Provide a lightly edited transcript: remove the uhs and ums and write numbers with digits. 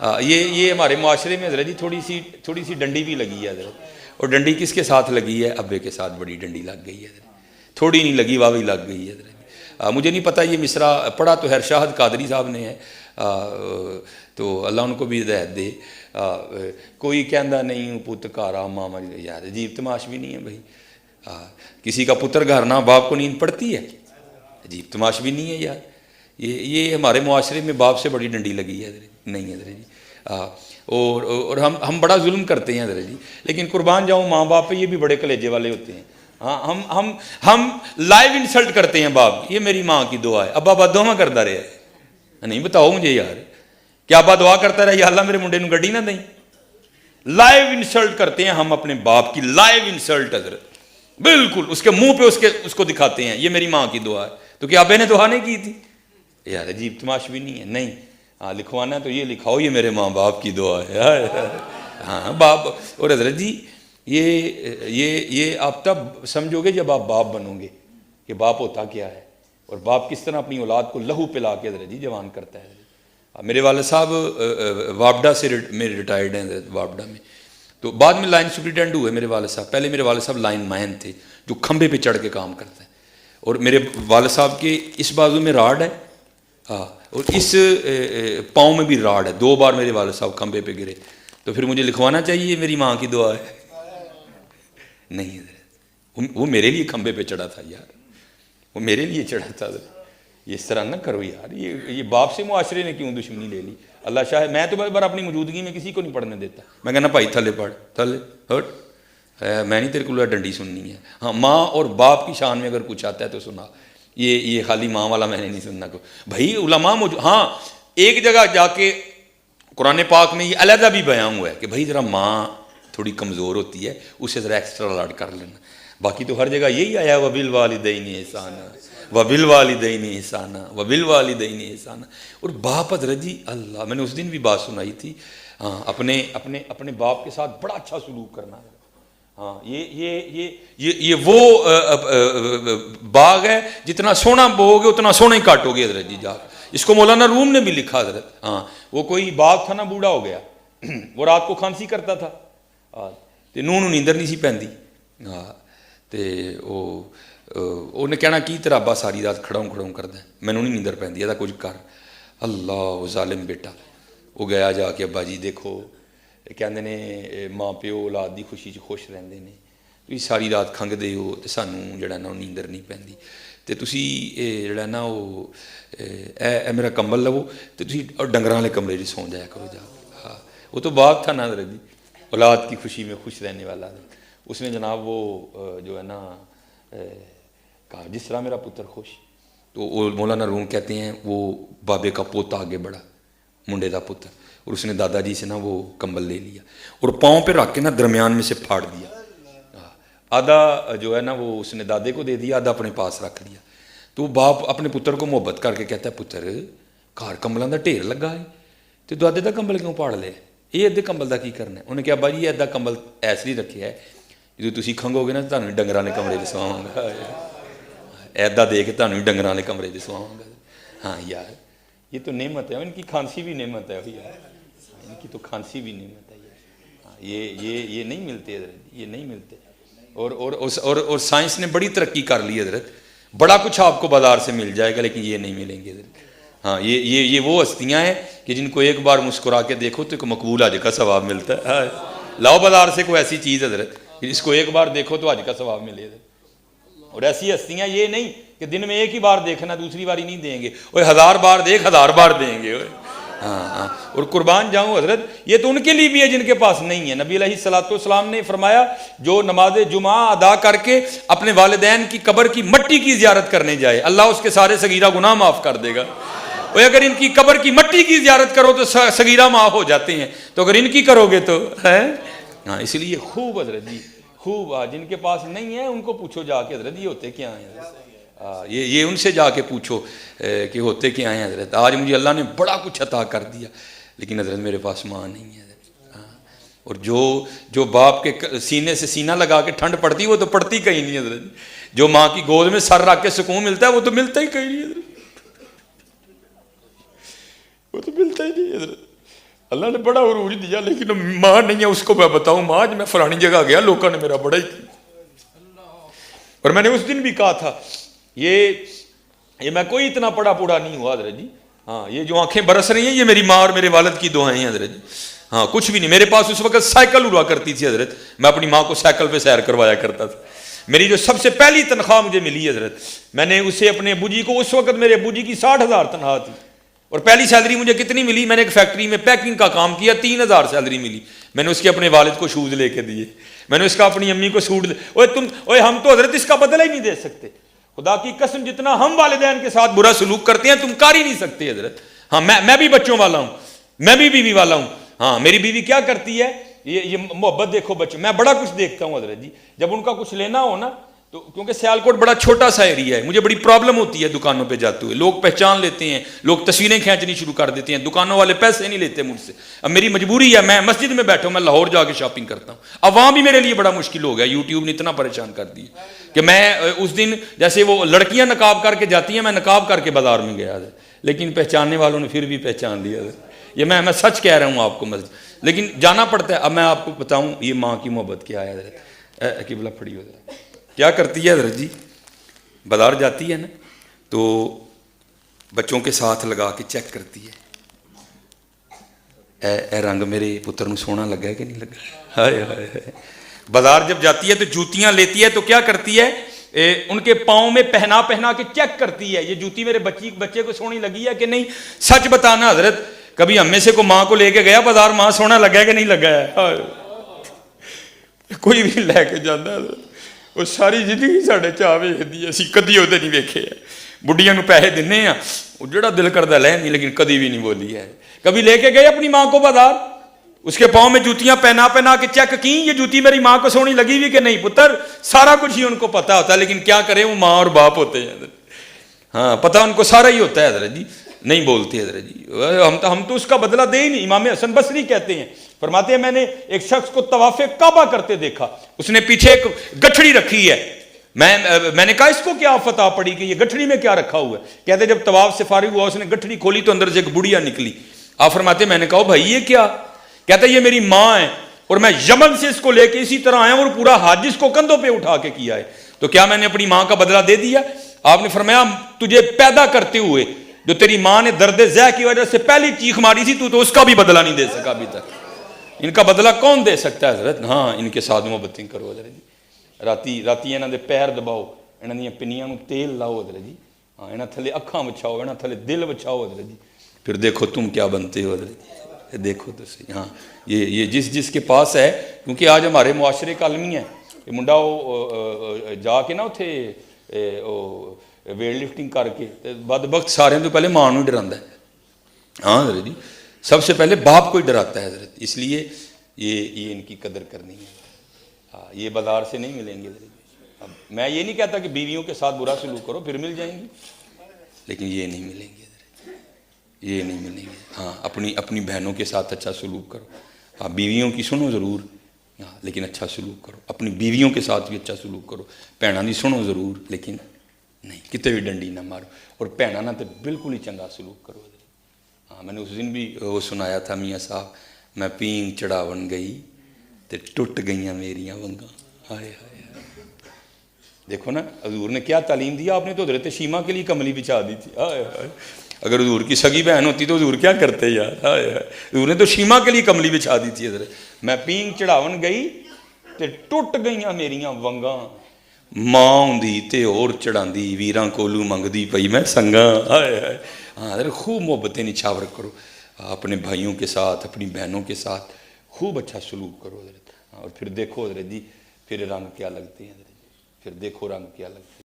یہ ہمارے معاشرے میں حضرت جی تھوڑی سی ڈنڈی بھی لگی ہے حضرت. اور ڈنڈی کس کے ساتھ لگی ہے؟ ابے کے ساتھ بڑی ڈنڈی لگ گئی ہے حضرت. تھوڑی نہیں لگی، واوی لگ گئی ہے حضرت. مجھے نہیں پتہ یہ مصرع پڑھا تو ہرشاہد قادری صاحب نے ہے، تو اللہ ان کو بھی ہدایت دے. کوئی کہندا نہیں پت گھر آ ماما، یار عجیب تماش بھی نہیں ہے بھائی. کسی کا پتر گھر نہ باپ کو نیند پڑتی ہے؟ عجیب تماش بھی نہیں ہے یار. یہ ہمارے معاشرے میں باپ سے بڑی ڈنڈی لگی ہے حضرت. نہیں حضرت جی. اور ہم بڑا ظلم کرتے ہیں حضرت جی. لیکن قربان جاؤں ماں باپ پہ، یہ بھی بڑے کلیجے والے ہوتے ہیں. ہاں ہم لائیو انسلٹ کرتے ہیں باپ. یہ میری ماں کی دعا ہے. ابا بد دعا کرتا رہے؟ نہیں بتاؤ مجھے یار، کیا ابا دعا کرتا رہا یا اللہ میرے منڈے نو گڈی نہ دیں؟ لائیو انسلٹ کرتے ہیں ہم اپنے باپ کی. لائیو انسلٹ حضرت، بالکل اس کے منہ پہ اس کو دکھاتے ہیں یہ میری ماں کی دعا ہے. تو کیا ابے نے دعا نہیں کی تھی؟ یار عجیب تماش بھی نہیں ہے. نہیں لکھوانا ہے تو یہ لکھاؤ یہ میرے ماں باپ کی دعا ہے. ہاں باپ. اور حضرت جی یہ آپ تب سمجھو گے جب آپ باپ بنو گے کہ باپ ہوتا کیا ہے، اور باپ کس طرح اپنی اولاد کو لہو پلا کے حضرت جی جوان کرتا ہے. میرے والد صاحب وابڈا سے میرے ریٹائرڈ ہیں حضرت، وابڈا میں. تو بعد میں لائن سپرنٹینڈنٹ ہوئے میرے والد صاحب. پہلے میرے والد صاحب لائن مین تھے جو کھمبے پہ چڑھ کے کام کرتے ہیں. اور میرے والد صاحب کے اس بازو میں راڈ ہے، اور اس پاؤں میں بھی راڈ ہے. 2 بار میرے والد صاحب کھمبے پہ گرے. تو پھر مجھے لکھوانا چاہیے میری ماں کی دعا ہے؟ نہیں حضرت، وہ میرے لیے کھمبے پہ چڑھا تھا یار، وہ میرے لیے چڑھا تھا. یہ اس طرح نہ کرو یار. یہ باپ سے معاشرے نے کیوں دشمنی لے لی؟ اللہ شاہ میں تو بار اپنی موجودگی میں کسی کو نہیں پڑھنے دیتا. میں کہنا بھائی تھلے پڑھ، تھلے ہٹ، میں نہیں تیرے کو ڈنڈی سننی ہے. ہاں ماں اور باپ کی شان میں اگر کچھ آتا ہے تو سنا. یہ خالی ماں والا میں نے نہیں سننا کو. بھائی علماء موجود. ہاں ایک جگہ جا کے قرآن پاک میں یہ علیحدہ بھی بیان ہوا ہے کہ بھائی ذرا ماں تھوڑی کمزور ہوتی ہے، اسے ذرا ایکسٹرا لاڈ کر لینا. باقی تو ہر جگہ یہی آیا وبالوالدین احسانا وبالوالدین احسانا وبالوالدین احسانا. اور باپ حضرت جی اللہ، میں نے اس دن بھی بات سنائی تھی. ہاں اپنے باپ کے ساتھ بڑا اچھا سلوک کرنا ہے. ہاں یہ وہ باغ ہے جتنا سونا بو گے اتنا سونا ہی کاٹو گے حضرت جی. جا اس کو مولانا روم نے بھی لکھا حضرت. ہاں وہ کوئی باغ تھا نا، بوڑھا ہو گیا، وہ رات کو کھانسی کرتا تھا تے نوں نیندر نہیں سی پیندی. ہاں تے انہیں کہنا کی تیرا ابا ساری رات کھڑاؤں کردا ہے، مینوں نہیں نیندر پیندی، ایدا کچھ کر. اللہ ظالم بیٹا. وہ گیا جا کے ابا جی دیکھو کہندے نے ماں پیو اولاد دی خوشی خوش رہندے نے، تسی ساری رات کھنگدے ہو تے سانوں جڑا نا نیندر نہیں پیندی، تے تسی جڑا نا وہ اے میرا کمبل لو تے تسی ڈنگراں والے کمرے وچ سو جایا کرو جا. ہاں وہ تو باپ تھا نا حضرت جی، اولاد کی خوشی میں خوش رہنے والا. اس نے جناب وہ جو ہے نا کہا جس طرح میرا پتر خوش. تو وہ مولانا روم کہتے ہیں وہ بابے کا پوتا آگے بڑھا، منڈے دا پتر، اور اس نے دادا جی سے نا وہ کمبل لے لیا اور پاؤں پہ رکھ کے نا درمیان میں سے پھاڑ دیا. آدھا جو ہے نا وہ اس نے دادے کو دے دیا، آدھا اپنے پاس رکھ لیا. تو باپ اپنے پتر کو محبت کر کے کہتا ہے پتر گھر کمبلاں دا ڈھیر لگا ہے تو دادے دا کمبل کیوں پھاڑ لے؟ یہ ادھے کمبل دا کی کرنا ہے؟ انہیں کہا بھائی یہ ادھا کمبل ایس لیے رکھیا ہے جدو تسی کھنگو گے نا تانوں ڈنگراں نے کمرے 'چ سواواں گا. ایدا دے کے تانوں ڈنگراں والے کمرے 'چ سواواں گا. ہاں یار یہ تو نعمت ہے، ان کی کھانسی بھی نعمت ہے یار، ان کی تو کھانسی بھی نعمت ہے یار. یہ نہیں ملتے حضرت، یہ نہیں ملتے. اور سائنس نے بڑی ترقی کر لی حضرت. بڑا کچھ آپ کو بازار سے مل جائے گا لیکن یہ نہیں ملیں گے حضرت. ہاں یہ وہ ہستیاں ہیں کہ جن کو ایک بار مسکرا کے دیکھو تو ایک مقبول حج کا ثواب ملتا ہے. لاؤ بازار سے کوئی ایسی چیز حضرت اس کو ایک بار دیکھو تو حج کا ثواب ملے حضرت. اور ایسی ہستیاں یہ نہیں کہ دن میں ایک ہی بار دیکھنا دوسری باری نہیں دیں گے، وہ 1000 بار دیکھ 1000 بار دیں گے. ہاں اور قربان جاؤں حضرت یہ تو ان کے لیے بھی ہے جن کے پاس نہیں ہے. نبی علیہ الصلوۃ والسلام نے فرمایا جو نماز جمعہ ادا کر کے اپنے والدین کی قبر کی مٹی کی زیارت کرنے جائے اللہ اس کے سارے صغیرہ گناہ معاف کر دے گا. اور اگر ان کی قبر کی مٹی کی زیارت کرو تو صغیرہ معاف ہو جاتے ہیں، تو اگر ان کی کرو گے تو ہے. ہاں اس لیے خوب حضرت جی خوب. جن کے پاس نہیں ہے ان کو پوچھو جا کے حضرت یہ ہوتے کیا ہیں. یہ ان سے جا کے پوچھو کہ ہوتے کیا ہیں حضرت. آج مجھے اللہ نے بڑا کچھ عطا کر دیا لیکن حضرت میرے پاس ماں نہیں ہے. اور جو باپ کے سینے سے سینہ لگا کے ٹھنڈ پڑتی وہ تو پڑتی کہیں نہیں حضرت. جو ماں کی گود میں سر رکھ کے سکون ملتا ہے وہ تو ملتا ہی کہیں نہیں حضرت، وہ تو ملتا ہی نہیں حضرت. اللہ نے بڑا عروج دیا، لیکن ماں نہیں ہے اس کو میں بتاؤں ماں میں فلانی جگہ گیا لوگوں نے میرا بڑا ہی کیا، اور میں نے اس دن بھی کہا تھا یہ میں کوئی اتنا پڑا پوڑا نہیں ہوا حضرت جی، ہاں یہ جو آنکھیں برس رہی ہیں یہ میری ماں اور میرے والد کی دعائیں ہیں حضرت جی، ہاں کچھ بھی نہیں. میرے پاس اس وقت سائیکل ہوا کرتی تھی حضرت، میں اپنی ماں کو سائیکل پہ سیر کروایا کرتا تھا. میری جو سب سے پہلی تنخواہ مجھے ملی حضرت، میں نے اسے اپنے ابو جی کو، اس وقت میرے ابو جی کی 60,000 تنخواہ تھی، اور پہلی سیلری مجھے کتنی ملی، میں نے ایک فیکٹری میں پیکنگ کا کام کیا، 3,000 سیلری ملی. میں نے اس کے اپنے والد کو شوز لے کے دیے، میں نے اس کا اپنی امی کو سوٹ ہم تو حضرت اس کا بدلہ ہی نہیں دے سکتے، خدا کی قسم جتنا ہم والدین کے ساتھ برا سلوک کرتے ہیں تم کر ہی نہیں سکتے حضرت. ہاں میں بھی بچوں والا ہوں، میں بھی بیوی والا ہوں. ہاں میری بیوی کیا کرتی ہے، یہ محبت دیکھو بچوں، میں بڑا کچھ دیکھتا ہوں حضرت جی، جب ان کا کچھ لینا ہو نا تو کیونکہ سیالکوٹ بڑا چھوٹا سا ایریا ہے، مجھے بڑی پرابلم ہوتی ہے دکانوں پہ جاتے ہوئے، لوگ پہچان لیتے ہیں، لوگ تصویریں کھینچنی شروع کر دیتے ہیں، دکانوں والے پیسے نہیں لیتے مجھ سے. اب میری مجبوری ہے، میں مسجد میں بیٹھا ہوں، میں لاہور جا کے شاپنگ کرتا ہوں، اب وہاں بھی میرے لیے بڑا مشکل ہو گیا، یوٹیوب نے اتنا پریشان کر دیا کہ میں اس دن جیسے وہ لڑکیاں نقاب کر کے جاتی ہیں، میں نقاب کر کے بازار میں گیا، لیکن پہچاننے والوں نے پھر بھی پہچان لیا. یہ میں سچ کہہ رہا ہوں آپ کو مسجد، لیکن جانا پڑتا ہے. اب میں آپ کو بتاؤں یہ ماں کی محبت کیا ہے حضرت، قبلہ پھڑی ہو جائے کیا کرتی ہے حضرت جی، بازار جاتی ہے نا تو بچوں کے ساتھ لگا کے چیک کرتی ہے، اے رنگ میرے پتر نو سونا لگا ہے کہ نہیں لگا. ہائے ہائے ہائے. بازار جب جاتی ہے تو جوتیاں لیتی ہے تو کیا کرتی ہے، ان کے پاؤں میں پہنا کے چیک کرتی ہے یہ جوتی میرے بچے کو سونی لگی ہے کہ نہیں. سچ بتانا حضرت، کبھی ہم میں سے کو ماں کو لے کے گیا بازار، ماں سونا لگا ہے کہ نہیں لگا ہے، کوئی بھی لے کے جانا حضرت، وہ ساری زندگی ساڈے چاہ ویکھدی ہے، اسی کدی وہ نہیں ویکھے. بڑھیاں نو پیسے دینے ہیں وہ جڑا دل کردا لے نہیں، لیکن کدی بھی نہیں بولی ہے. کبھی لے کے گئے اپنی ماں کو بازار، اس کے پاؤں میں جوتیاں پہنا کے چیک کی یہ جوتی میری ماں کو سونی لگی ہوئی کہ نہیں. پتر سارا کچھ ہی ان کو پتا ہوتا ہے، لیکن کیا کریں وہ ماں اور باپ ہوتے ہیں حضرت. ہاں پتہ ان کو سارا ہی ہوتا ہے حضرت جی، نہیں بولتے حضرت جی. ہم تو اس کا بدلہ دے ہی نہیں. امام حسن بصری کہتے ہیں، فرماتے ہیں میں نے ایک شخص کو طواف کعبہ کرتے دیکھا، اس نے پیچھے ایک گٹھڑی رکھی ہے. میں نے کہا اس کو کیا فتح پڑی کہ یہ گٹھڑی میں کیا رکھا ہوا ہے. کہتے جب طواف سے فارغ ہوا اس نے گٹھڑی کھولی تو اندر سے ایک بڑھیا نکلی. آپ فرماتے ہیں میں نے کہا بھائی یہ کیا، کہتا ہے یہ میری ماں ہے اور میں یمن سے اس کو لے کے اسی طرح آیا اور پورا حج اس کو کندھوں پہ اٹھا کے کیا ہے. تو کیا میں نے اپنی ماں کا بدلہ دے دیا؟ آپ نے فرمایا تجھے پیدا کرتے ہوئے جو تیری ماں نے درد ذہ کی وجہ سے پہلی چیخ ماری تھی تو اس کا بھی بدلہ نہیں دے سکا ابھی تک. ان کا بدلہ کون دے سکتا ہے حضرت؟ ہاں ان کے ساتھ محبتیں کرو حضرت جی. راتی انہاں دے پیر دباؤ، انہاں دیاں پنیاں نو تیل لاؤ حضرت جی، ہاں انہاں تھلے اکھاں وچھاؤ، انہاں تھلے دل وچھاؤ حضرت جی، پھر دیکھو تم کیا بنتے ہو حضرت جی. دیکھو تو صحیح. ہاں یہ جس کے پاس ہے، کیونکہ آج ہمارے معاشرے کا المیہ ہے کہ منڈا جا کے نا اتھے ویٹ لفٹنگ کر کے بدبخت سارے تو پہلے ماں نو ڈراندا ہے. ہاں حضرت جی سب سے پہلے باپ کو ہی ڈراتا ہے حضرت. اس لیے یہ ان کی قدر کرنی ہے. ہاں یہ بازار سے نہیں ملیں گے حضرت. اب میں یہ نہیں کہتا کہ بیویوں کے ساتھ برا سلوک کرو پھر مل جائیں گی، لیکن یہ نہیں ملیں گے حضرت، یہ نہیں ملیں گے. ہاں اپنی بہنوں کے ساتھ اچھا سلوک کرو. ہاں بیویوں کی سنو ضرور، ہاں لیکن اچھا سلوک کرو. اپنی بیویوں کے ساتھ بھی اچھا سلوک کرو. بھیناں دی سنو ضرور لیکن نہیں کتے بھی ڈنڈی نہ مارو، اور بھیناں نہ تو بالکل ہی چنگا سلوک کرو. ہاں میں نے اس دن بھی وہ سنایا تھا میاں صاحب، میں پینگ چڑھاون گئی تے ٹوٹ گئیاں میریاں ونگاں. ہائے ہائے دیکھو نا حضور نے کیا تعلیم دیا. آپ نے تو حضرت شیمہ کے لیے کملی بچھا دی تھی. ہائے ہائے اگر حضور کی سگی بہن ہوتی تو حضور کیا کرتے یار. ہائے ہائے حضور نے تو شیمہ کے لیے کملی بچھا دی تھی حضرت. میں پینگ چڑھاون گئی تے ٹوٹ گئیاں میریاں ونگاں، ماں ہوندی تے اور چڑھاندی ویراں کولو منگدی پئی میں سنگاں. ہائے ہائے. ہاں حضرت خوب محبتیں نچھاور کرو اپنے بھائیوں کے ساتھ، اپنی بہنوں کے ساتھ خوب اچھا سلوک کرو حضرت. اور پھر دیکھو حضرت جی پھر رنگ کیا لگتے ہیں حضرت، پھر دیکھو رنگ کیا لگتے ہیں.